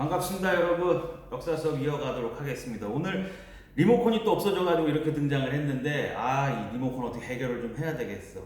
반갑습니다, 여러분. 역사 수업 이어가도록 하겠습니다. 오늘 리모컨이 또 없어져가지고 이렇게 등장을 했는데, 이 리모컨 어떻게 해결을 좀 해야 되겠어.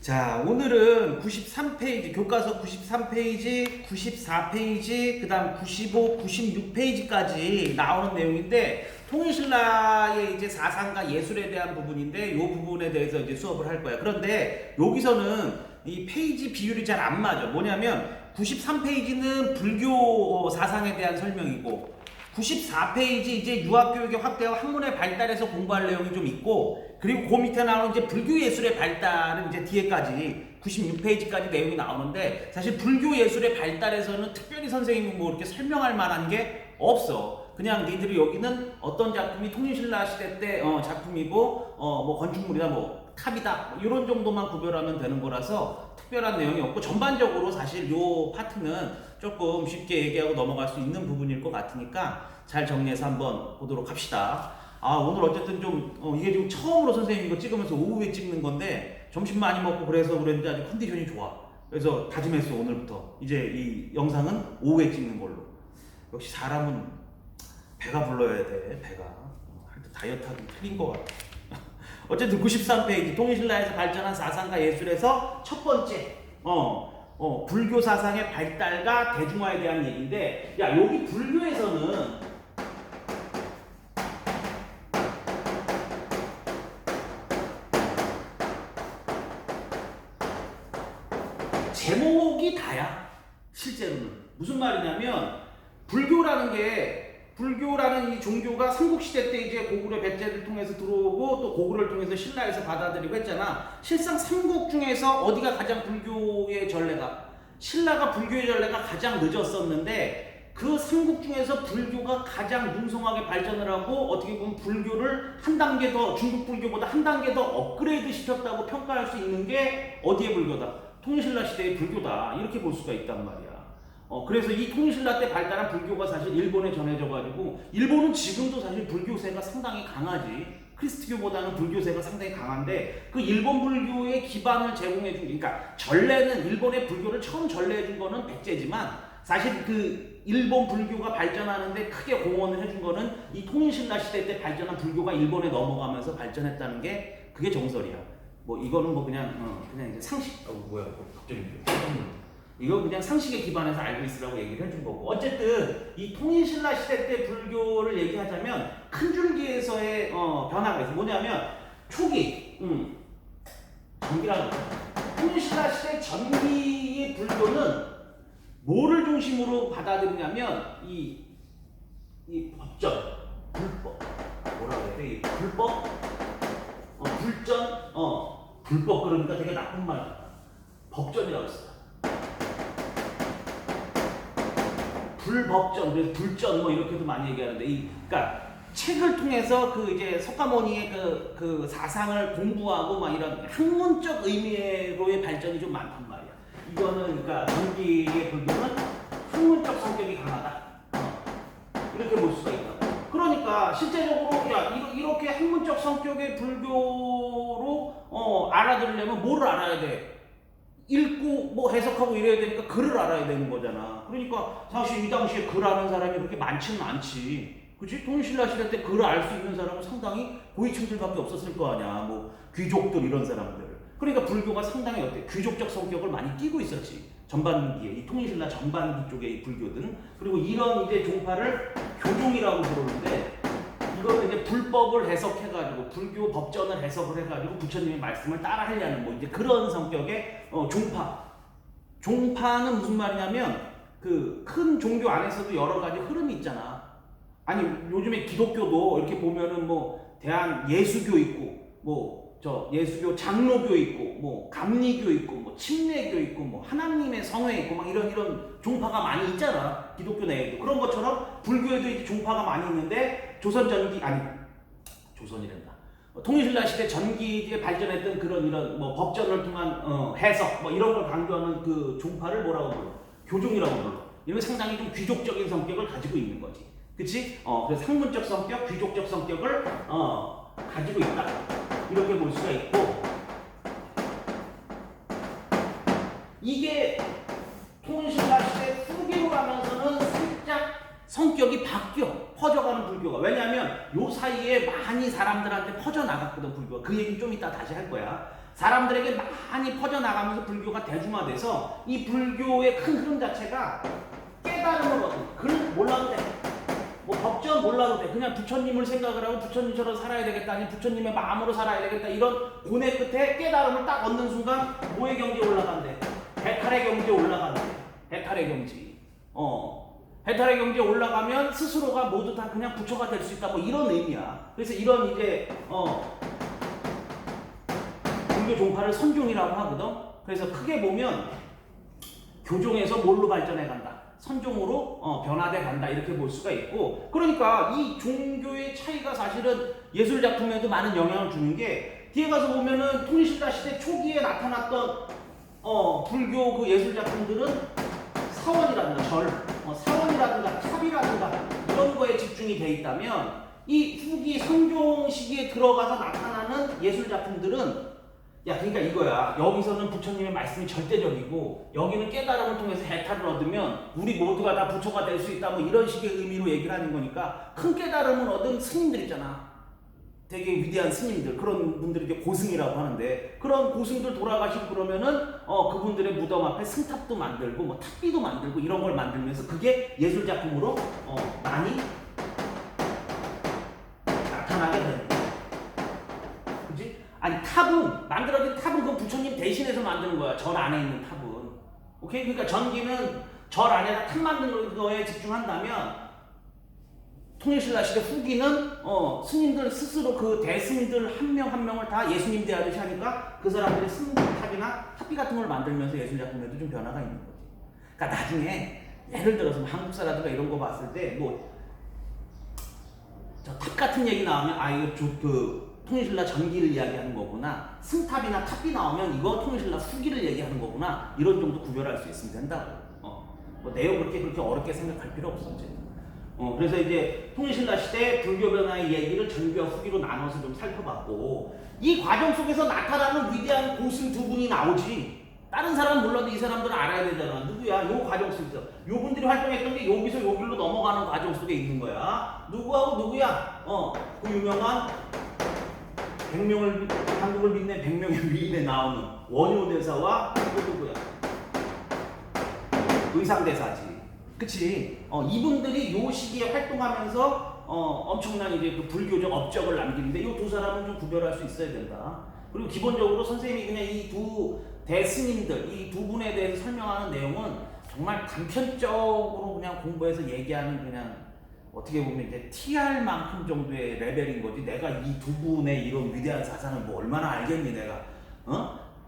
자, 오늘은 93페이지, 교과서 93페이지, 94페이지, 그 다음 95, 96페이지까지 나오는 내용인데, 통일신라의 이제 사상과 예술에 대한 부분인데, 이 부분에 대해서 이제 수업을 할 거야. 그런데 여기서는 이 페이지 비율이 잘 안 맞아. 뭐냐면, 93페이지는 불교 사상에 대한 설명이고, 94페이지 이제 유학교육의 확대와 학문의 발달에서 공부할 내용이 좀 있고, 그리고 그 밑에 나오는 이제 불교 예술의 발달은 이제 뒤에까지 96페이지까지 내용이 나오는데, 사실 불교 예술의 발달에서는 특별히 선생님이 뭐 이렇게 설명할 만한 게 없어. 그냥 니들이 여기는 어떤 작품이 통일신라 시대 때 작품이고, 뭐 건축물이다, 뭐 탑이다, 뭐 이런 정도만 구별하면 되는 거라서 특별한 내용이 없고, 전반적으로 사실 요 파트는 조금 쉽게 얘기하고 넘어갈 수 있는 부분일 것 같으니까 잘 정리해서 한번 보도록 합시다. 오늘 어쨌든 좀 이게 지금 처음으로 선생님 이거 찍으면서 오후에 찍는 건데, 점심 많이 먹고 그래서 그랬는데 아주 컨디션이 좋아. 그래서 다짐했어, 오늘부터 이제 이 영상은 오후에 찍는 걸로. 역시 사람은 배가 불러야 돼. 배가 하여튼 다이어트하기 틀린 것 같아. 어쨌든 93페이지 통일신라에서 발전한 사상과 예술에서 첫 번째 불교 사상의 발달과 대중화에 대한 얘기인데, 야, 여기 불교에서는 제목이 다야. 실제로는 무슨 말이냐면, 불교라는 이 종교가 삼국시대 때 이제 고구려 백제를 통해서 들어오고, 또 고구려를 통해서 신라에서 받아들이고 했잖아. 실상 삼국 중에서 어디가 가장 불교의 전례가, 신라가 불교의 전례가 가장 늦었었는데, 그 삼국 중에서 불교가 가장 융성하게 발전을 하고, 어떻게 보면 불교를 한 단계 더, 중국 불교보다 한 단계 더 업그레이드 시켰다고 평가할 수 있는 게 어디의 불교다? 통일신라 시대의 불교다. 이렇게 볼 수가 있단 말이야. 그래서 이 통일신라 때 발달한 불교가 사실 일본에 전해져가지고, 일본은 지금도 사실 불교세가 상당히 강하지. 크리스트교보다는 불교세가 상당히 강한데, 그 일본 불교의 기반을 제공해준, 그러니까 전례는 일본의 불교를 처음 전례해준 거는 백제지만, 사실 그 일본 불교가 발전하는데 크게 공헌을 해준 거는 이 통일신라 시대 때 발전한 불교가 일본에 넘어가면서 발전했다는 게, 그게 정설이야. 뭐 이거는 뭐 그냥 이제 상식. 뭐야 갑자기 이거 그냥 상식에 기반해서 알고 있으라고 얘기를 해준 거고, 어쨌든 이 통일신라 시대 때 불교를 얘기하자면 큰 줄기에서의 변화가 있어. 뭐냐면 초기 전기라는 거. 통일신라 시대 전기의 불교는 뭐를 중심으로 받아들이냐면 이 법전, 불법, 뭐라고 해야 돼? 이 불법, 불전, 불법 그러니까 되게 나쁜 말이야. 법전이라고 했어. 불법전, 그래서 불전 뭐 이렇게도 많이 얘기하는데, 그러니까 책을 통해서 그 이제 석가모니의 그 사상을 공부하고 막 이런 학문적 의미로의 발전이 좀 많단 말이야. 이거는 그러니까 전기의 불교는 학문적 성격이 강하다. 이렇게 볼 수가 있다. 그러니까 실제적으로 이렇게 학문적 성격의 불교로 알아들으려면 뭐를 알아야 돼? 읽고 뭐 해석하고 이래야 되니까 글을 알아야 되는 거잖아. 그러니까 사실 이 당시에 글 아는 사람이 그렇게 많지는 않지. 그치? 통일신라 시대 때 글을 알 수 있는 사람은 상당히 고위층들밖에 없었을 거 아니야. 뭐 귀족들 이런 사람들. 그러니까 불교가 상당히 귀족적 성격을 많이 띠고 있었지. 전반기에 이 통일신라 전반기 쪽의 이 불교들은. 그리고 이런 이제 종파를 교종이라고 부르는데, 이거는 이제 불법을 해석해가지고 불교 법전을 해석을 해가지고 부처님의 말씀을 따라하려는 뭐 이제 그런 성격의 종파. 종파는 무슨 말이냐면, 그 큰 종교 안에서도 여러 가지 흐름이 있잖아. 아니 요즘에 기독교도 이렇게 보면은 뭐 대한 예수교 있고, 뭐 예수교 장로교 있고, 뭐 감리교 있고, 뭐 침례교 있고, 뭐 하나님의 성회 있고, 막 이런 종파가 많이 있잖아. 기독교 내에도. 그런 것처럼 불교에도 이제 종파가 많이 있는데, 조선이란다. 통일신라 시대 전기에 발전했던 그런 이런 뭐 법전을 통한 해석 뭐 이런 걸 강조하는 그 종파를 뭐라고 불러? 교종이라고 불러. 이런 상당히 좀 귀족적인 성격을 가지고 있는 거지. 그치? 그래서 학문적 성격, 귀족적 성격을 가지고 있다. 이렇게 볼 수가 있고, 이게 통일신라 시대 후기로 가면서는 성격이 바뀌어. 퍼져가는 불교가. 왜냐하면 요 사이에 많이 사람들한테 퍼져나갔거든, 불교가. 그 얘기 좀 이따 다시 할 거야. 사람들에게 많이 퍼져나가면서 불교가 대중화돼서 이 불교의 큰 흐름 자체가 깨달음을 얻는. 글 몰라도 돼. 뭐 법전 몰라도 돼. 그냥 부처님을 생각을 하고 부처님처럼 살아야 되겠다. 아니 부처님의 마음으로 살아야 되겠다. 이런 고뇌 끝에 깨달음을 딱 얻는 순간 뭐의 경지에 올라간대? 해탈의 경지에 올라간대. 해탈의 경지. 해탈의 경지에 올라가면 스스로가 모두 다 그냥 부처가 될 수 있다. 뭐 이런 의미야. 그래서 이런 이제 불교 종파를 선종이라고 하거든. 그래서 크게 보면 교종에서 뭘로 발전해 간다. 선종으로 변화돼 간다. 이렇게 볼 수가 있고, 그러니까 이 종교의 차이가 사실은 예술 작품에도 많은 영향을 주는 게, 뒤에 가서 보면은 통일신라 시대 초기에 나타났던 불교 그 예술 작품들은 사원이라든가 사원이라든가 탑이라든가 이런 거에 집중이 돼 있다면, 이 후기 선종 시기에 들어가서 나타나는 예술 작품들은 그러니까 이거야. 여기서는 부처님의 말씀이 절대적이고 여기는 깨달음을 통해서 해탈을 얻으면 우리 모두가 다 부처가 될 수 있다. 뭐 이런 식의 의미로 얘기를 하는 거니까, 큰 깨달음을 얻은 스님들 있잖아. 되게 위대한 스님들, 그런 분들이 이제 고승이라고 하는데, 그런 고승들 돌아가시고 그러면은 그분들의 무덤 앞에 승탑도 만들고 뭐 탑비도 만들고 이런 걸 만들면서 그게 예술 작품으로 많이 나타나게 되는 거야. 그지? 아니 탑은 만들어진 탑은 그 부처님 대신해서 만드는 거야. 절 안에 있는 탑은. 오케이? 그러니까 전기는 절 안에다 탑 만드는 거에 집중한다면, 통일신라 시대 후기는 스님들 스스로 그 대스님들 한 명 한 명을 다 예수님 대하듯이 하니까 그 사람들이 승탑이나 탑비 같은 걸 만들면서 예술 작품에도 좀 변화가 있는 거지. 그러니까 나중에 예를 들어서 뭐 한국사라든가 이런 거 봤을 때 뭐 저 탑 같은 얘기 나오면 이거 그 통일신라 전기를 이야기하는 거구나. 승탑이나 탑이 나오면 이거 통일신라 후기를 얘기하는 거구나. 이런 정도 구별할 수 있으면 된다고. 뭐 내용 그렇게 어렵게 생각할 필요 없어. 그래서 이제 통일신라 시대 불교 변화의 얘기를 전기와 후기로 나눠서 좀 살펴봤고, 이 과정 속에서 나타나는 위대한 고승 두 분이 나오지. 다른 사람 몰라도 이 사람들은 알아야 되잖아. 누구야? 요 과정 속에서. 요 분들이 활동했던 게 여기서 여기로 넘어가는 과정 속에 있는 거야. 누구하고 누구야? 그 유명한 한국을 빛낸 100명의 위인에 나오는 원효대사와 또 누구야? 의상대사지. 그치? 이분들이 요 시기에 활동하면서 엄청난 이제 그 불교적 업적을 남기는데, 이 두 사람은 좀 구별할 수 있어야 된다. 그리고 기본적으로 선생님이 그냥 이 두 대스님들, 이 두 분에 대해서 설명하는 내용은 정말 단편적으로 그냥 공부해서 얘기하는, 그냥 어떻게 보면 이제 TR 만큼 정도의 레벨인 거지. 내가 이 두 분의 이런 위대한 사상을 뭐 얼마나 알겠니, 내가.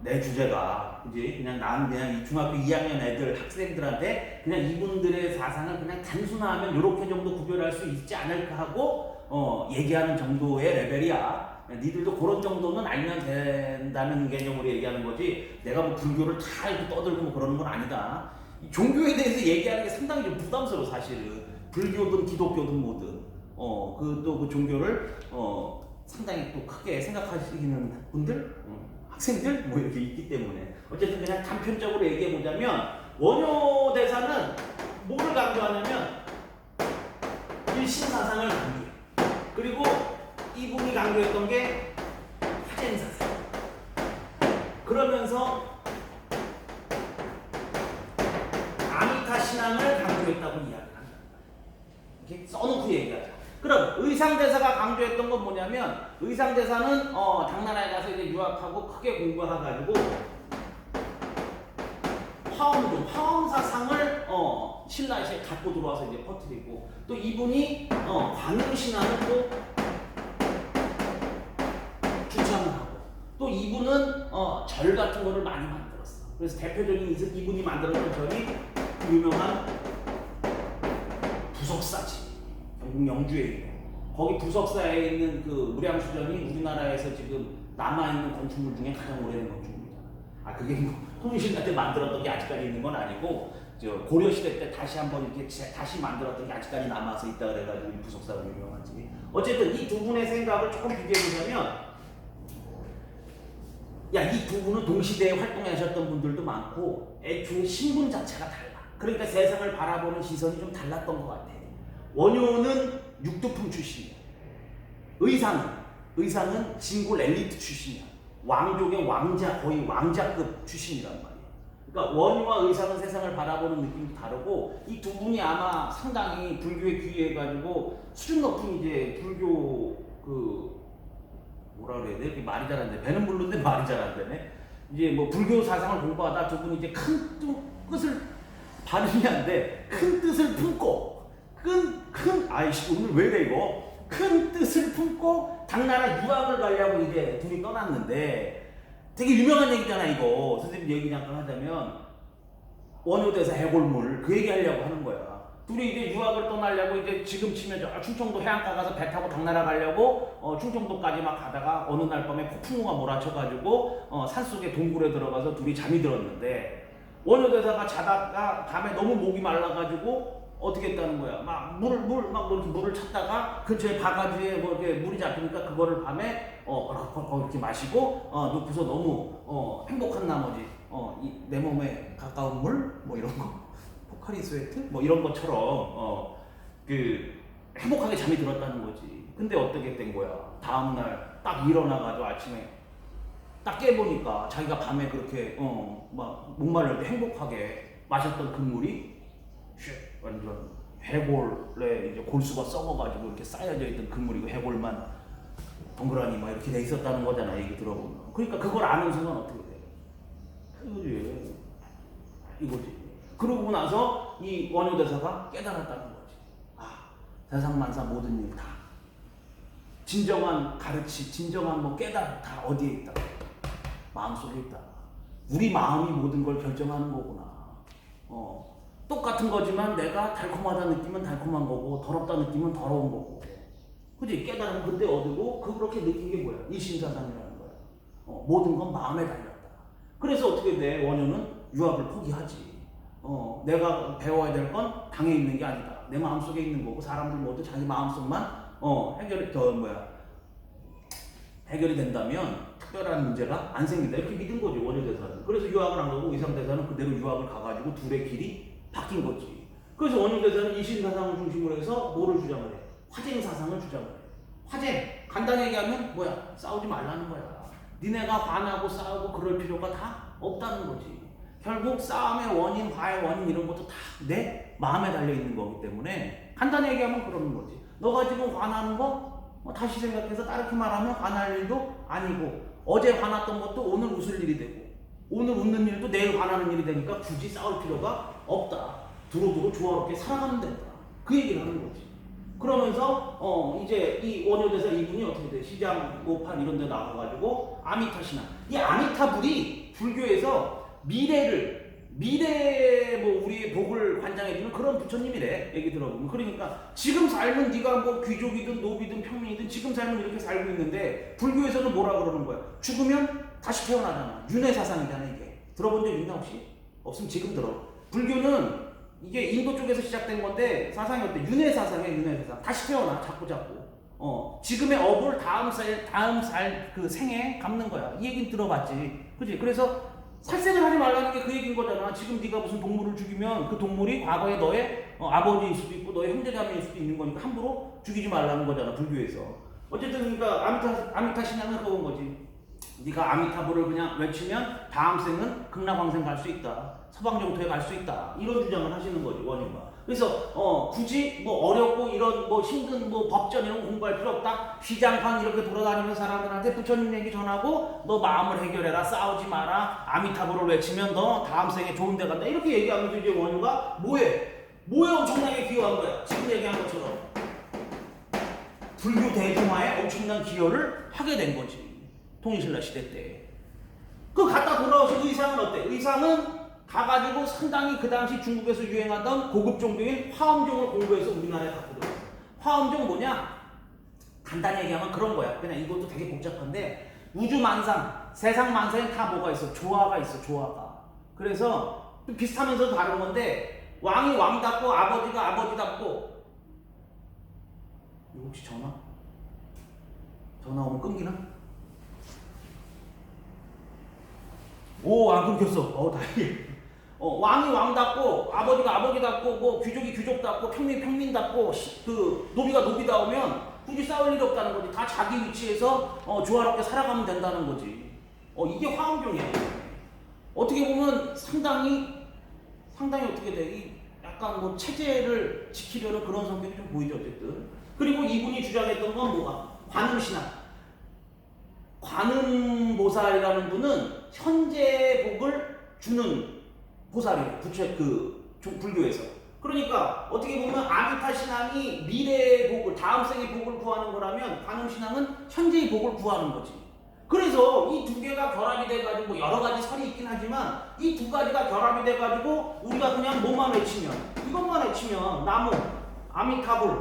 내 주제가. 그지? 그냥 나는 그냥 이 중학교 2학년 애들, 학생들한테 그냥 이분들의 사상을 그냥 단순화하면 이렇게 정도 구별할 수 있지 않을까 하고 얘기하는 정도의 레벨이야. 니들도 그런 정도는 알면 된다는 개념으로 얘기하는 거지, 내가 뭐 불교를 다 이렇게 떠들고 뭐 그러는 건 아니다. 종교에 대해서 얘기하는 게 상당히 좀 부담스러워, 사실은. 불교든 기독교든 뭐든. 그 종교를 상당히 또 크게 생각하시는 분들, 학생들 뭐 이렇게 있기 때문에, 어쨌든 그냥 단편적으로 얘기해 보자면, 원효 대사는 뭐를 강조하냐면 일신사상을 강조해. 그리고 이분이 강조했던 게 화쟁사상. 그러면서 아미타 신앙을 강조했다고 이야기합니다. 이렇게 써놓고 얘기하자. 그럼 의상대사가 강조했던 건 뭐냐면, 의상대사는 당나라에 가서 이제 유학하고 크게 공부해가지고 화엄사상을 신라시에 갖고 들어와서 이제 퍼뜨리고, 또 이분이 광흥신앙을 또 주창을 하고, 또 이분은 절 같은 거를 많이 만들었어. 그래서 대표적인 이분이 만들었던 절이 유명한 부석사지. 경북 영주에 있는, 거기 부석사에 있는 그 무량수전이 우리나라에서 지금 남아있는 건축물 중에 가장 오래된 건축물이잖아. 그게 뭐 통일신라 때 만들었던 게 아직까지 있는 건 아니고, 고려시대 때 다시 한번 이렇게 다시 만들었던 게 아직까지 남아서 있다 그래가지고 이 부석사가 유명하지. 어쨌든 이 두 분의 생각을 조금 비교해보자면, 이 두 분은 동시대에 활동하셨던 분들도 많고, 애초에 신분 자체가 달라. 그러니까 세상을 바라보는 시선이 좀 달랐던 것 같아. 원효는 육두품 출신이야. 의상은 진골 엘리트 출신이야. 왕족의 왕자, 거의 왕자급 출신이란 말이야. 그러니까 원효와 의상은 세상을 바라보는 느낌도 다르고 이 두 분이 아마 상당히 불교에 귀해가지고 수준 높은 이제 불교 뭐라 그래야 돼? 이렇게 말이 잘 안 돼. 배는 부르는데 말이 잘 안 되네. 이제 뭐 불교 사상을 공부하다 두 분이 이제 큰 뜻을 발음이 안 돼. 큰 뜻을 품고 아이씨 오늘 왜 이래 이거? 큰 뜻을 품고 당나라 유학을 가려고 이제 둘이 떠났는데 되게 유명한 얘기잖아 이거. 선생님 얘기 잠깐 하자면 원효대사 해골물 그 얘기 하려고 하는 거야. 둘이 이제 유학을 떠나려고 이제 지금 치면 저 충청도 해안가 가서 배 타고 당나라 가려고 충청도까지 막 가다가 어느 날 밤에 폭풍우가 몰아쳐가지고 산속에 동굴에 들어가서 둘이 잠이 들었는데 원효대사가 자다가 밤에 너무 목이 말라가지고 어떻게 했다는 거야. 막 물을 찾다가 근처에 바가지에 뭐 이렇게 물이 잡히니까 그거를 밤에 이렇게 마시고 놓고서 너무 행복한 나머지 내 몸에 가까운 물 뭐 이런 거 포카리 스웨트 뭐 이런 것처럼 그 행복하게 잠이 들었다는 거지. 근데 어떻게 된 거야? 다음 날 딱 일어나가지고 아침에 딱 깨보니까 자기가 밤에 그렇게 막 목말릴 때 행복하게 마셨던 그 물이 완전 해골에 이제 골수가 썩어가지고 이렇게 쌓여져 있던 그물이고 해골만 동그라니 막 이렇게 돼 있었다는 거잖아 얘기 들어보면. 그러니까 그걸 아는 순간 어떻게 돼? 그지 이거지. 그러고 나서 이 원효대사가 깨달았다는 거지. 세상 만사 모든 일 다 진정한 가르치, 진정한 뭐 깨달음 다 어디에 있다? 마음속에 있다. 우리 마음이 모든 걸 결정하는 거구나. 똑같은 거지만 내가 달콤하다 느끼면 달콤한 거고 더럽다 느끼면 더러운 거고. 그지? 깨달음 그때 얻고 그렇게 느낀 게 뭐야? 이신사상이라는 거야. 모든 건 마음에 달렸다. 그래서 어떻게 돼? 원효는 유학을 포기하지. 내가 배워야 될 건 당에 있는 게 아니다. 내 마음속에 있는 거고 사람들 모두 자기 마음속만 해결이 된다면 특별한 문제가 안 생긴다. 이렇게 믿은 거죠 원효대사는. 그래서 유학을 안 가고 의상대사는 그대로 유학을 가가지고 둘의 길이 바뀐 거지. 그래서 원효대사는 이신사상을 중심으로 해서 뭐를 주장을 해? 화쟁사상을 주장을 해. 화쟁 간단히 얘기하면 뭐야? 싸우지 말라는 거야. 니네가 화나고 싸우고 그럴 필요가 다 없다는 거지. 결국 싸움의 원인, 화의 원인 이런 것도 다 내 마음에 달려있는 거기 때문에 간단히 얘기하면 그러는 거지. 너가 지금 화나는 거 다시 생각해서 다르게 말하면 화날 일도 아니고 어제 화났던 것도 오늘 웃을 일이 되고 오늘 웃는 일도 내일 화나는 일이 되니까 굳이 싸울 필요가 없다. 두루두루 조화롭게 살아가면 된다. 그 얘기를 하는 거지. 그러면서 이제 이 원효대사 이분이 어떻게 돼? 시장, 모판 이런 데 나가가지고 아미타 신앙. 이 아미타불이 불교에서 미래 뭐 우리의 복을 관장해주는 그런 부처님이래. 얘기 들어보면. 그러니까 지금 삶은 네가 뭐 귀족이든 노비든 평민이든 지금 삶은 이렇게 살고 있는데 불교에서는 뭐라 그러는 거야? 죽으면 다시 태어나잖아. 윤회사상이잖아 이게. 들어본 적 있나 혹시? 없으면 지금 들어. 불교는 이게 인도 쪽에서 시작된 건데 사상이 어때? 윤회사상이야 윤회사상. 다시 태어나 자꾸. 지금의 업을 다음 살 그 생에 갚는 거야. 이 얘기는 들어봤지. 그지? 그래서 살생을 하지 말라는 게 그 얘기인 거잖아. 지금 네가 무슨 동물을 죽이면 그 동물이 과거에 너의 아버지일 수도 있고 너의 형제자매일 수도 있는 거니까 함부로 죽이지 말라는 거잖아 불교에서. 어쨌든 그러니까 아미타 신앙은 그건 거지. 네가 아미타불을 그냥 외치면 다음 생은 극락왕생 갈 수 있다. 서방정토에 갈 수 있다. 이런 주장을 하시는 거지 원효가. 그래서 굳이 뭐 어렵고 이런 뭐 힘든 뭐 법전 이런 거 공부할 필요 없다. 시장판 이렇게 돌아다니는 사람들한테 부처님 얘기 전하고 너 마음을 해결해라. 싸우지 마라. 아미타불을 외치면 너 다음 생에 좋은 데 간다. 이렇게 얘기하면서 이제 원효가 뭐해 엄청나게 기여한 거야. 지금 얘기한 것처럼 불교 대중화에 엄청난 기여를 하게 된 거지. 통일신라 시대 때. 그 갔다 돌아와서 의상은 어때? 의상은 가가지고 상당히 그 당시 중국에서 유행하던 고급 종교인 화엄종을 공부해서 우리나라에 갖고 들어왔어. 화엄종 뭐냐? 간단히 얘기하면 그런 거야. 그냥 이것도 되게 복잡한데 우주 만상, 세상 만상에 다 뭐가 있어? 조화가 있어. 조화가. 그래서 좀 비슷하면서도 다른 건데 왕이 왕답고 아버지가 아버지답고. 이거 혹시 전화 오면 끊기나? 오, 안 끊겼어. 다행이야. 왕이 왕답고 아버지가 아버지답고 뭐 귀족이 귀족답고 평민이 평민답고 그 노비가 노비다우면 굳이 싸울 일이 없다는 거지. 다 자기 위치에서 조화롭게 살아가면 된다는 거지. 이게 화엄경이에요. 어떻게 보면 상당히 어떻게 돼? 약간 뭐 체제를 지키려는 그런 성격이 좀 보이죠, 어쨌든. 그리고 이분이 주장했던 건 뭐가? 관음신앙. 관음보살이라는 분은 현재 복을 주는 보살이에요. 불교에서. 그러니까 어떻게 보면 아미타 신앙이 미래의 복을, 다음 생의 복을 구하는 거라면 관음신앙은 현재의 복을 구하는 거지. 그래서 이 두 개가 결합이 돼가지고 여러 가지 설이 있긴 하지만 이 두 가지가 결합이 돼가지고 우리가 그냥 뭐만 외치면, 이것만 외치면 나무, 아미타불,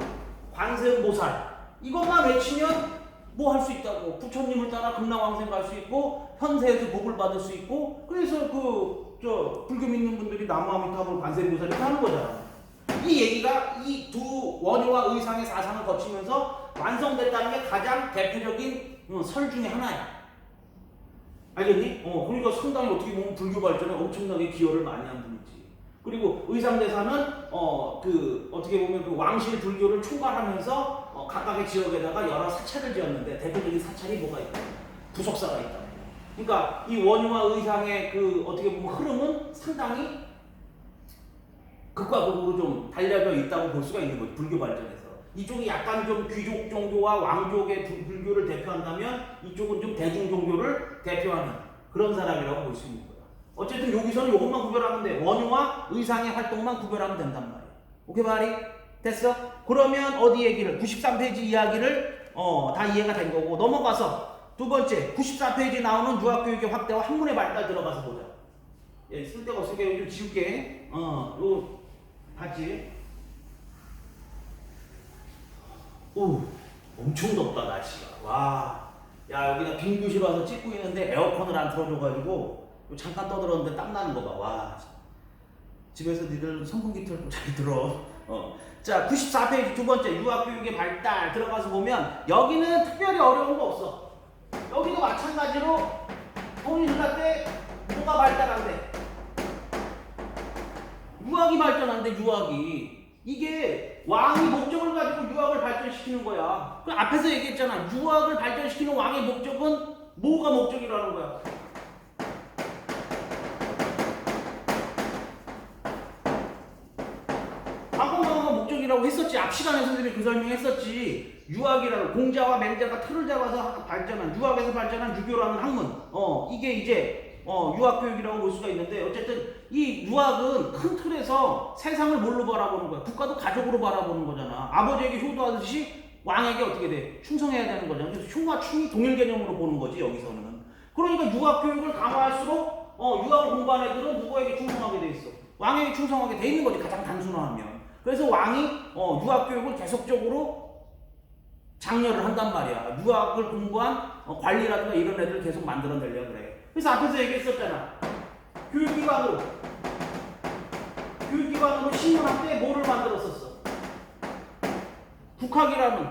관세음보살 이것만 외치면 뭐 할 수 있다고. 부처님을 따라 금랑왕생 갈 수 있고 현세에서 복을 받을 수 있고. 그래서 불교 믿는 분들이 나무, 아미타불, 관세음보살 이렇게 하는 거잖아. 이 얘기가 이 두 원효와 의상의 사상을 거치면서 완성됐다는 게 가장 대표적인 설 중에 하나야. 알겠니? 그러니까 상당히 어떻게 보면 불교 발전에 엄청나게 기여를 많이 한 분이지. 그리고 의상대사는 어떻게 보면 그 왕실 불교를 총괄하면서 각각의 지역에다가 여러 사찰을 지었는데 대표적인 사찰이 뭐가 있다? 부속사가 있다. 그러니까 이 원효와 의상의 어떻게 보면 흐름은 상당히 극과 극으로 좀 달려져 있다고 볼 수가 있는 거지. 불교 발전에서. 이쪽이 약간 좀 귀족 종교와 왕족의 불교를 대표한다면 이쪽은 좀 대중 종교를 대표하는 그런 사람이라고 볼 수 있는 거야. 어쨌든 여기서는 이것만 구별하면 돼. 원효와 의상의 활동만 구별하면 된단 말이야. 오케이 말이? 됐어? 그러면 어디 얘기를 93페이지 이야기를 다 이해가 된 거고 넘어가서 두 번째 94페이지 나오는 유학교육의 확대와 학문의 발달 들어가서 보자. 쓸데가 없으니까 여기 좀 지울게. 이거 봤지? 오, 엄청 덥다 날씨가. 와, 야 여기다 빈 교실 와서 찍고 있는데 에어컨을 안 틀어줘가지고 잠깐 떠들었는데 땀 나는 거 봐. 와, 집에서 니들 선풍기 틀고 잘 들어. 자, 94페이지 두 번째 유학교육의 발달 들어가서 보면 여기는 특별히 어려운 거 없어. 여기도 마찬가지로 통일신라 때 뭐가 발달한대? 유학이 발전한대. 유학이. 이게 왕이 목적을 가지고 유학을 발전시키는 거야. 그 앞에서 얘기했잖아. 유학을 발전시키는 왕의 목적은 뭐가 목적이라는 거야? 방공망어가 목적이라고 했었지. 앞 시간에 선생님이 그 설명했었지. 유학이라는 공자와 맹자가 틀을 잡아서 발전한 유학에서 발전한 유교라는 학문. 이게 이제 유학교육이라고 볼 수가 있는데 어쨌든 이 유학은 큰 틀에서 세상을 뭘로 바라보는 거야? 국가도 가족으로 바라보는 거잖아. 아버지에게 효도하듯이 왕에게 어떻게 돼? 충성해야 되는 거잖아. 그래서 효와 충이 동일 개념으로 보는 거지 여기서는. 그러니까 유학교육을 강화할수록 유학을 공부한 애들은 누구에게 충성하게 돼 있어? 왕에게 충성하게 돼 있는 거지. 가장 단순화하면. 그래서 왕이 유학교육을 계속적으로 장려를 한단 말이야. 유학을 공부한 관리라든가 이런 애들을 계속 만들어내려고 그래. 그래서 앞에서 얘기했었잖아. 교육기관으로 신문학 때 뭐를 만들었었어? 국학이라는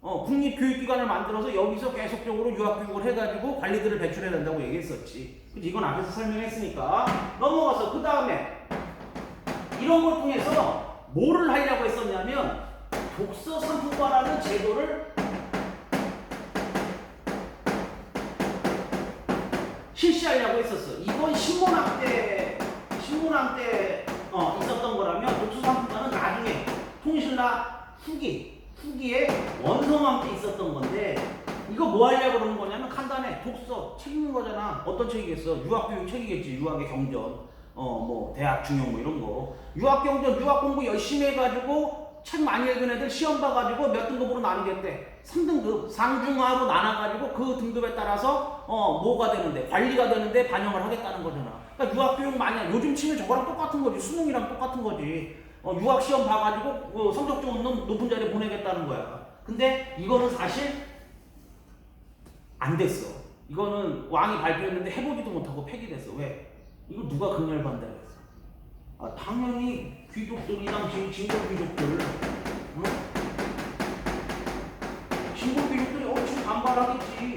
국립교육기관을 만들어서 여기서 계속적으로 유학교육을 해가지고 관리들을 배출해야 된다고 얘기했었지. 그치? 이건 앞에서 설명했으니까 넘어가서 그 다음에 이런 걸 통해서 뭐를 하려고 했었냐면 독서 상품화라는 제도를 실시하려고 했었어. 이건 신문학 때 있었던 거라면 독서 상품화는 나중에 통신라 후기에 원성왕 때 있었던 건데 이거 뭐 하려고 그러는 거냐면 간단해. 독서 책 읽는 거잖아. 어떤 책이겠어? 유학교육 책이겠지. 유학의 경전. 뭐 대학 중용 뭐 이런 거. 유학 경전, 유학 공부 열심히 해가지고 책 많이 읽은 애들 시험 봐가지고 몇 등급으로 나누겠대. 3등급 상중하로 나눠가지고 그 등급에 따라서 뭐가 되는데 관리가 되는데 반영을 하겠다는 거잖아. 그러니까 유학 교육 많이 요즘 치면 저거랑 똑같은 거지. 수능이랑 똑같은 거지. 유학 시험 봐가지고 성적 좋은 놈 높은 자리에 보내겠다는 거야. 근데 이거는 사실 안 됐어. 이거는 왕이 발표했는데 해보지도 못하고 폐기됐어. 왜? 이거 누가 극렬 반대했어? 당연히 귀족들이랑 진보 귀족들, 진보 귀족들이 엄청 반발하겠지.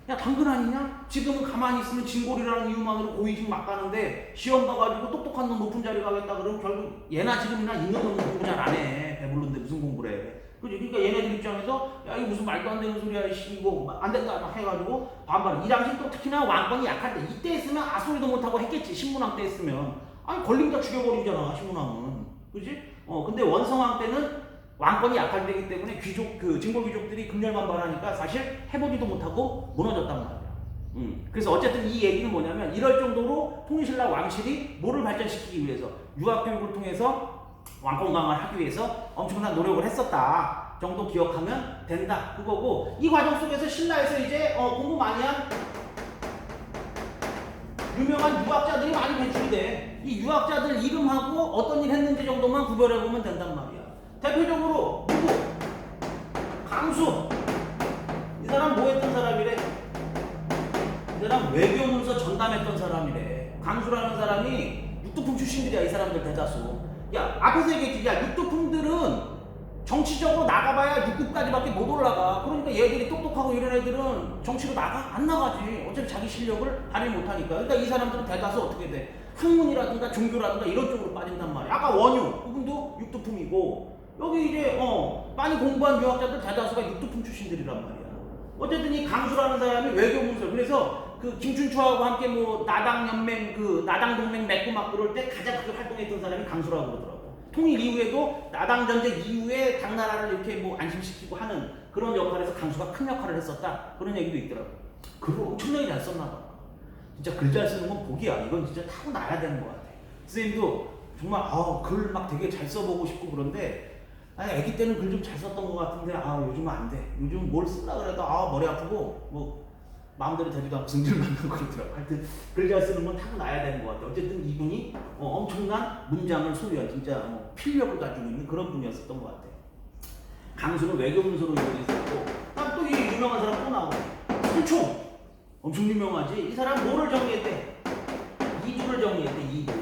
야, 당근 아니냐? 지금은 가만히 있으면 진골이라는 이유만으로 고위직 막 가는데 시험 봐가지고 똑똑한 놈 높은 자리 가겠다 그러면 결국 얘나 지금이나 있는 놈은 공부 잘 안 해. 배불른데 무슨 공부를 해. 그지? 그러니까 얘네들 입장에서 야 이거 무슨 말도 안 되는 소리야 이씨 이거 안 된다 막 해가지고 반발. 이 당시 또 특히나 왕권이 약할 때 이때 했으면 아소리도 못하고 했겠지. 신문왕 때 했으면. 아니 걸리면 다 죽여버리잖아 신문왕은. 그지? 근데 원성왕 때는 왕권이 약할 때이기 때문에 귀족 그 진골 귀족들이 극렬반발하니까 사실 해보지도 못하고 무너졌단 말이야. 그래서 어쨌든 이 얘기는 뭐냐면 이럴 정도로 통일신라 왕실이 뭐를 발전시키기 위해서 유학 교육을 통해서 왕권 강화를 하기 위해서 엄청난 노력을 했었다 정도 기억하면 된다 그거고, 이 과정 속에서 신라에서 이제 공부 많이 한 유명한 유학자들이 많이 배출이 돼. 이 유학자들 이름하고 어떤 일 했는지 정도만 구별해보면 된단 말이야. 대표적으로 누구? 강수. 이 사람 뭐 했던 사람이래? 이 사람 외교문서 전담했던 사람이래. 강수라는 사람이 육두품 출신들이야. 이 사람들 대다수. 야 앞에서 얘기했지. 야 육두품들은 정치적으로 나가봐야 6급까지밖에 못 올라가. 그러니까 얘들이 똑똑하고 이런 애들은 정치로 안 나가지. 어차피 자기 실력을 발휘 못하니까. 그러니까 이 사람들은 대다수 어떻게 돼? 학문이라든가 종교라든가 이런 쪽으로 빠진단 말이야. 아까 원유 그분도 육두품이고, 여기 이제 많이 공부한 유학자들 대다수가 육두품 출신들이란 말이야. 어쨌든 이 강수라는 사람이 외교문서, 그래서 그 김춘추하고 함께 뭐 나당 연맹 그 나당 동맹 맺고 막 그럴 때 가장 크게 활동했던 사람이 강수라고 그러더라고. 통일 이후에도 나당 전쟁 이후에 당나라를 이렇게 뭐 안심시키고 하는 그런 역할에서 강수가 큰 역할을 했었다 그런 얘기도 있더라고. 글을 엄청나게 잘 썼나 봐. 진짜 글 잘 쓰는 건 복이야. 이건 진짜 타고나야 되는 것 같아. 선생님도 정말 글 막 되게 잘 써보고 싶고 그런데 애기 때는 글 좀 잘 썼던 것 같은데 요즘은 안 돼. 요즘 뭘 쓰려고 그래도 머리 아프고 뭐 마음대로 되지도 않고 승질 만나고 그러더라고. 하여튼 글 잘 쓰는 건 타고나야 되는 것 같아. 어쨌든 이분이 엄청난 문장을 소유한 진짜 필력을 가지고 있는 그런 분이었었던 것 같아. 강수는 외교문서로 유명했었고, 또 이 유명한 사람 또 나오고 설총 엄청 유명하지. 이 사람 뭐를 정리했대? 이주를 정리했대. 이주.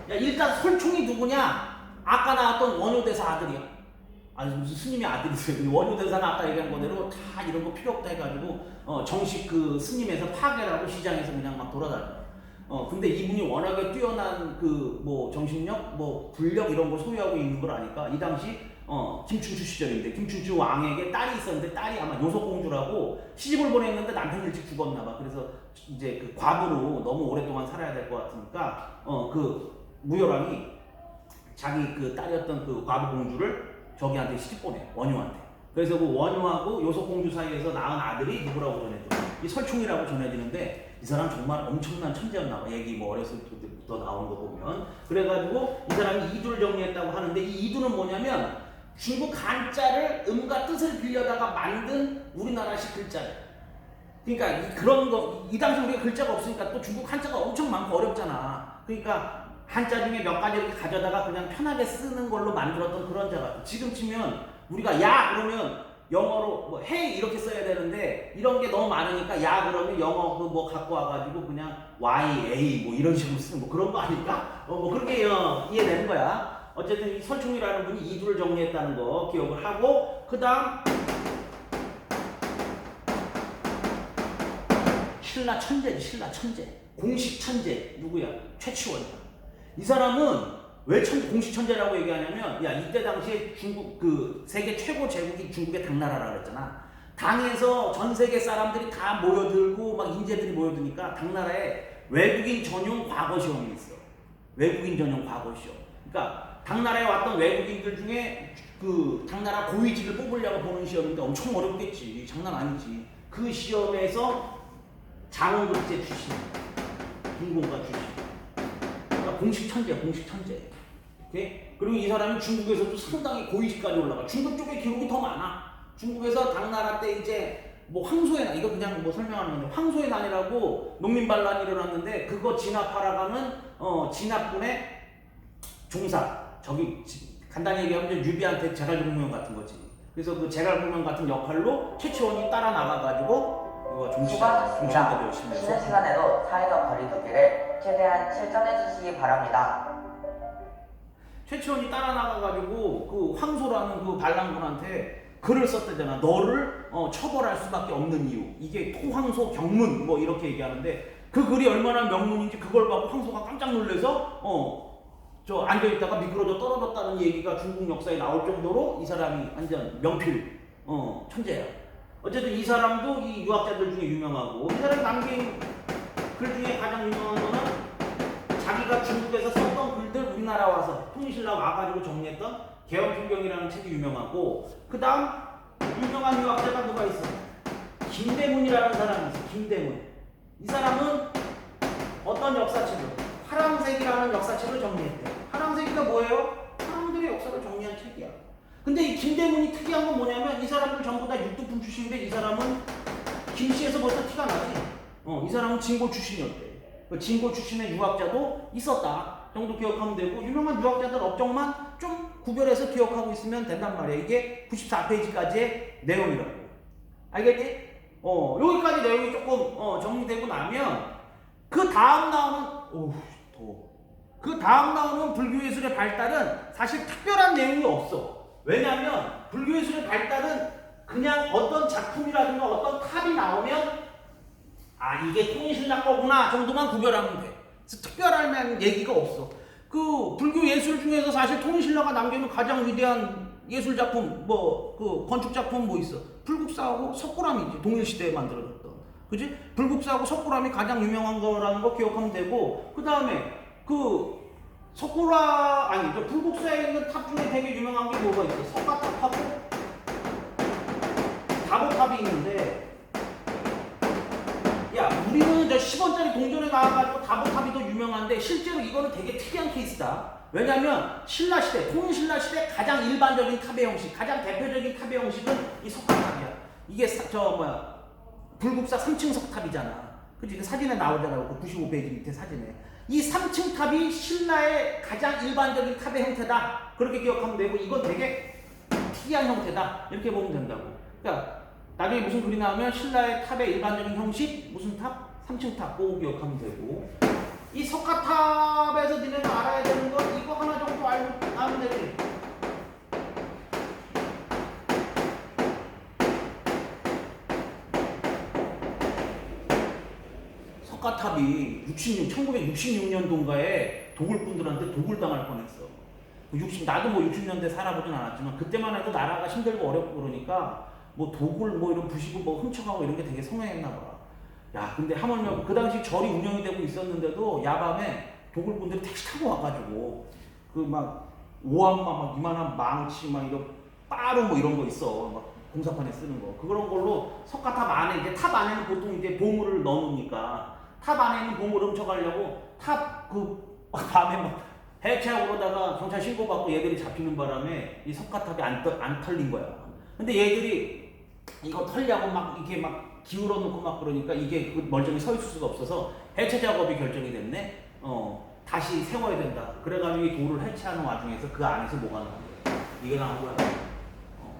야 일단 설총이 누구냐? 아까 나왔던 원효대사 아들이야. 아니 무슨 스님의 아들이세요. 원효대사는 아까 얘기한 거대로 다 이런 거 필요 없다 해가지고 정식 그 스님에서 파괴를 하고 시장에서 그냥 막 돌아다녀. 근데 이분이 워낙에 뛰어난 그 뭐 정신력, 뭐 불력 이런 걸 소유하고 있는 걸 아니까 이 당시 김춘추 시절인데 김춘추 왕에게 딸이 있었는데 딸이 아마 요속공주라고 시집을 보냈는데 남편이 일찍 죽었나 봐. 그래서 이제 그 과부로 너무 오랫동안 살아야 될 것 같으니까 그 무열왕이 자기 그 딸이었던 그 과부 공주를 저기한테 시집 보내, 원효한테. 그래서 그 원효하고 요속공주 사이에서 낳은 아들이 누구라고 전해져? 이 설총이라고 전해지는데 이 사람 정말 엄청난 천재였나 봐. 얘기 뭐 어렸을 때부터 나온 거 보면. 그래가지고 이 사람이 이두를 정리했다고 하는데 이 이두는 뭐냐면 중국 한자를 음과 뜻을 빌려다가 만든 우리나라식 글자래. 그러니까 그런 거, 이 당시 우리가 글자가 없으니까 또 중국 한자가 엄청 많고 어렵잖아. 그러니까 한자 중에 몇 가지 이렇게 가져다가 그냥 편하게 쓰는 걸로 만들었던 그런 자 같아. 지금 치면 우리가 야 그러면 영어로 뭐 hey 이렇게 써야 되는데 이런 게 너무 많으니까 야 그러면 영어 그 뭐 갖고 와가지고 그냥 YA 뭐 이런 식으로 쓰는 뭐 그런 거 아닐까? 뭐 그렇게 이해되는 거야. 어쨌든 이 설총이라는 분이 이두를 정리했다는 거 기억을 하고, 그 다음 신라 천재지. 신라 천재, 공식 천재 누구야? 최치원이야. 이 사람은 왜 공식 천재라고 얘기하냐면, 야 이때 당시에 중국 그 세계 최고 제국이 중국의 당나라라고 그랬잖아. 당에서 전 세계 사람들이 다 모여들고 막 인재들이 모여드니까 당나라에 외국인 전용 과거 시험이 있어. 외국인 전용 과거 시험. 그러니까 당나라에 왔던 외국인들 중에 그 당나라 고위직을 뽑으려고 보는 시험인데 엄청 어렵겠지. 장난 아니지. 그 시험에서 장원급제 출신, 군공과 출신. 그러니까 공식 천재야, 공식 천재. 오케이? 그리고 이 사람은 중국에서도 상당히 고위직까지 올라가. 중국 쪽에 기록이 더 많아. 중국에서 당나라 때 이제 뭐 황소의 난, 이거 그냥 뭐 설명하는 건데 황소의 난이라고 농민반란이 일어났는데 그거 진압하러 가는 진압군의 종사. 저기 간단히 얘기하면 유비한테 제갈공명 같은 거지. 그래서 그 제갈공명 같은 역할로 최치원이 따라 나가가지고 이거 중심까지 열심히 해서 쉬는 시간에도 사회적 거리두기를 최대한 실천해 주시기 바랍니다. 최치원이 따라 나가가지고 그 황소라는 그 반란군한테 글을 썼대잖아. 너를 처벌할 수밖에 없는 이유. 이게 토황소 경문 뭐 이렇게 얘기하는데 그 글이 얼마나 명문인지 그걸 받고 황소가 깜짝 놀라서 저 앉아있다가 미끄러져 떨어졌다는 얘기가 중국 역사에 나올 정도로 이 사람이 완전 명필 천재야. 어쨌든 이 사람도 이 유학자들 중에 유명하고, 이 사람이 남긴 글 중에 가장 유명한 거는 자기가 중국에서 썼던 글들 우리나라 와서 통일신라 와가지고 정리했던 개헌필경이라는 책이 유명하고, 그 다음 유명한 유학자가 누가 있어? 김대문이라는 사람이 있어. 김대문. 이 사람은 어떤 역사책을? 파랑색이라는 역사책을 정리했대. 파랑색이가 뭐예요? 사람들의 역사를 정리한 책이야. 근데 이 김대문이 특이한 건 뭐냐면 이 사람들 전부 다 육두품 출신인데 이 사람은 김씨에서 벌써 티가 나지. 이 사람은 진고 출신이었대. 그 진고 출신의 유학자도 있었다 정도 기억하면 되고, 유명한 유학자들 업적만 좀 구별해서 기억하고 있으면 된단 말이야. 이게 94페이지까지의 내용이라고. 알겠지? 여기까지 내용이 조금 정리되고 나면 그 다음 나오는 그 다음 나오는 불교예술의 발달은 사실 특별한 내용이 없어. 왜냐하면 불교예술의 발달은 그냥 어떤 작품이라든가 어떤 탑이 나오면 이게 통일신라 거구나 정도만 구별하면 돼. 특별한 얘기가 없어. 그 불교 예술 중에서 사실 통일신라가 남기는 가장 위대한 예술 작품 그 건축 작품 뭐 있어? 불국사하고 석굴암이지. 동일시대에 만들어졌던. 그지? 불국사하고 석굴암이 가장 유명한 거라는 거 기억하면 되고, 그 다음에 불국사에 있는 탑 중에 되게 유명한 게 뭐가 있어? 석가탑하고 다보탑이 있는데, 야, 우리는 저 10원짜리 동전에 나와가지고 다보탑이 더 유명한데 실제로 이거는 되게 특이한 케이스다. 왜냐면 신라시대, 통일신라시대 가장 일반적인 탑의 형식, 가장 대표적인 탑의 형식은 이 석가탑이야. 이게 불국사 3층 석탑이잖아. 그치? 그 사진에 나오잖아. 그 95페이지 밑에 사진에. 이 3층 탑이 신라의 가장 일반적인 탑의 형태다. 그렇게 기억하면 되고, 이건 되게 특이한 형태다. 이렇게 보면 된다고. 그러니까 나중에 무슨 글이 나오면 신라의 탑의 일반적인 형식, 무슨 탑? 3층 탑. 그거 기억하면 되고, 이 석가탑에서 니네가 알아야 되는 건 이거 하나 정도 알면 되지. 석가탑이 1966년도인가에 도굴꾼들한테 도굴당할 뻔했어. 나도 뭐 60년대 살아보진 않았지만 그때만 해도 나라가 힘들고 어렵고 그러니까 뭐 도굴 뭐 이런 부시고 뭐 훔쳐가고 이런 게 되게 성행했나 봐. 야, 근데 하물며 그 당시 절이 운영이 되고 있었는데도 야밤에 도굴꾼들이 택시 타고 와가지고 그 막 오한마 막 이만한 망치 막 이런 빠루 뭐 이런 거 있어. 막 공사판에 쓰는 거. 그런 걸로 석가탑 안에 이제 탑 안에는 보통 이제 보물을 넣어놓으니까 탑 안에 있는 보물을 훔쳐가려고 탑 밤에 막 해체하고 그러다가 경찰 신고받고 얘들이 잡히는 바람에 이 석가탑이 안 털린 거야. 근데 얘들이 이거 털려고 막 이렇게 막 기울어 놓고 막 그러니까 이게 멀쩡히 서 있을 수가 없어서 해체 작업이 결정이 됐네. 다시 세워야 된다. 그래가지고 이 돌을 해체하는 와중에서 그 안에서 뭐가 나온 거야? 이게 나온 거야.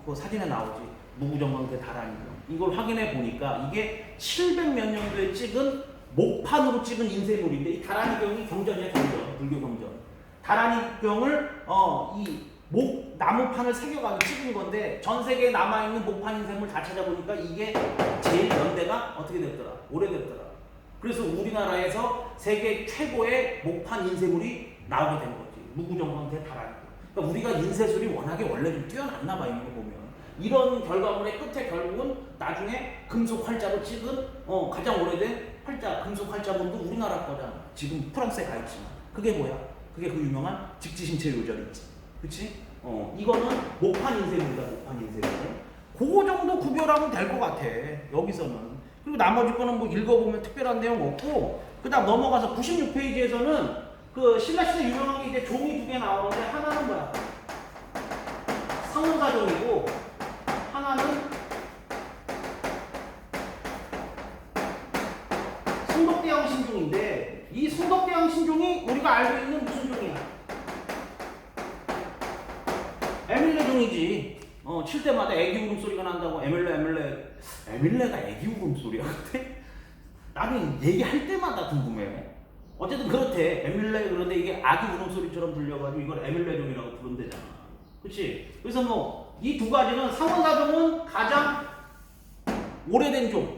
그 사진에 나오지. 무구정광대 다란이경. 이걸 확인해 보니까 이게 700몇 년도에 찍은 목판으로 찍은 인쇄물인데, 이 다란이경이 경전이야, 경전. 불교 경전. 다란이경을 나무판을 새겨가지고 찍은 건데, 전 세계에 남아있는 목판 인쇄물 다 찾아보니까 이게 제일 연대가 어떻게 됐더라? 오래됐더라. 그래서 우리나라에서 세계 최고의 목판 인쇄물이 나오게 된 거지. 무구정광대 다란이경. 그러니까 우리가 인쇄술이 워낙에 원래 좀 뛰어났나 봐, 이거 보면. 이런 결과물의 끝에 결국은 나중에 금속 활자로 찍은 가장 오래된 활자, 금속 활자본도 우리나라 거잖아. 지금 프랑스에 가 있지만. 그게 뭐야? 그게 그 유명한 직지신체 요절 있지. 그치? 이거는 목판 인쇄물이다, 목판 인쇄물. 그거 정도 구별하면 될 것 같아, 여기서는. 그리고 나머지 거는 뭐 읽어보면 특별한 내용 없고, 그 다음 넘어가서 96페이지에서는 그 신라시대 유명한 게 이제 종이 2개 나오는데, 하나는 뭐야? 상호사종이고, 하나는 승덕대왕 신종인데, 이 승덕대왕 신종이 우리가 알고 있는 무슨 종이야? 에밀레 종이지. 칠 때마다 애기 울음소리가 난다고 에밀레가 애기 울음소리야? 근데 나는 얘기할 때마다 궁금해. 어쨌든 그렇대. 에밀레. 그런데 이게 아기 울음소리처럼 들려가지고 이걸 에밀레 종이라고 부른대잖아. 그렇지? 그래서 뭐 이 두 가지는 상원사종은 가장 오래된 종,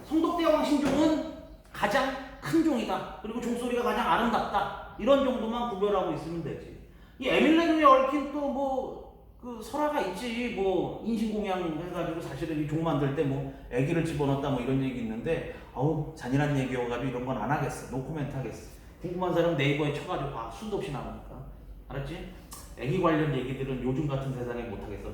성덕대왕 신종은 가장 큰 종이다. 그리고 종소리가 가장 아름답다. 이런 정도만 구별하고 있으면 되지. 이 에밀레그에 얽힌 또 뭐 그 설화가 있지. 뭐 인신공양 해가지고 사실은 이 종 만들 때 뭐 애기를 집어넣었다 뭐 이런 얘기 있는데 아우 잔인한 얘기여가지고 이런 건 안 하겠어. 노코멘트 하겠어. 궁금한 사람 네이버에 쳐가지고 봐. 수도 없이 나오니까. 알았지? 애기 관련 얘기들은 요즘 같은 세상에 못 하겠어.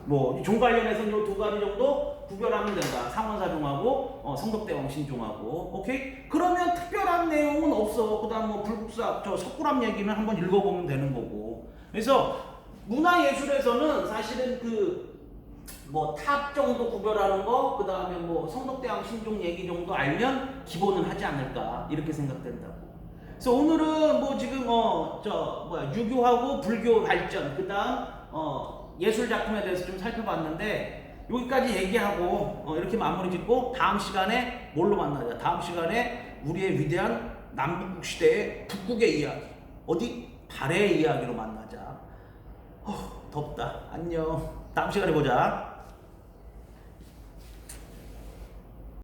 뭐 종 관련해서는 요 두 가지 정도 구별하면 된다. 상원사종하고 성덕대왕 신종하고. 오케이? 그러면 특별한 내용은 없어. 그다음 뭐 불국사 저 석굴암 얘기는 한번 읽어보면 되는 거고. 그래서 문화예술에서는 사실은 그 뭐 탑 정도 구별하는 거, 그 다음에 뭐 성덕대왕 신종 얘기 정도 알면 기본은 하지 않을까 이렇게 생각된다고. 그래서 오늘은 뭐 지금 유교하고 불교 발전, 그 다음 예술 작품에 대해서 좀 살펴봤는데 여기까지 얘기하고 이렇게 마무리 짓고 다음 시간에 뭘로 만나자? 다음 시간에 우리의 위대한 남북국 시대의 북국의 이야기, 어디 발해의 이야기로 만나자. 덥다. 안녕. 다음 시간에 보자.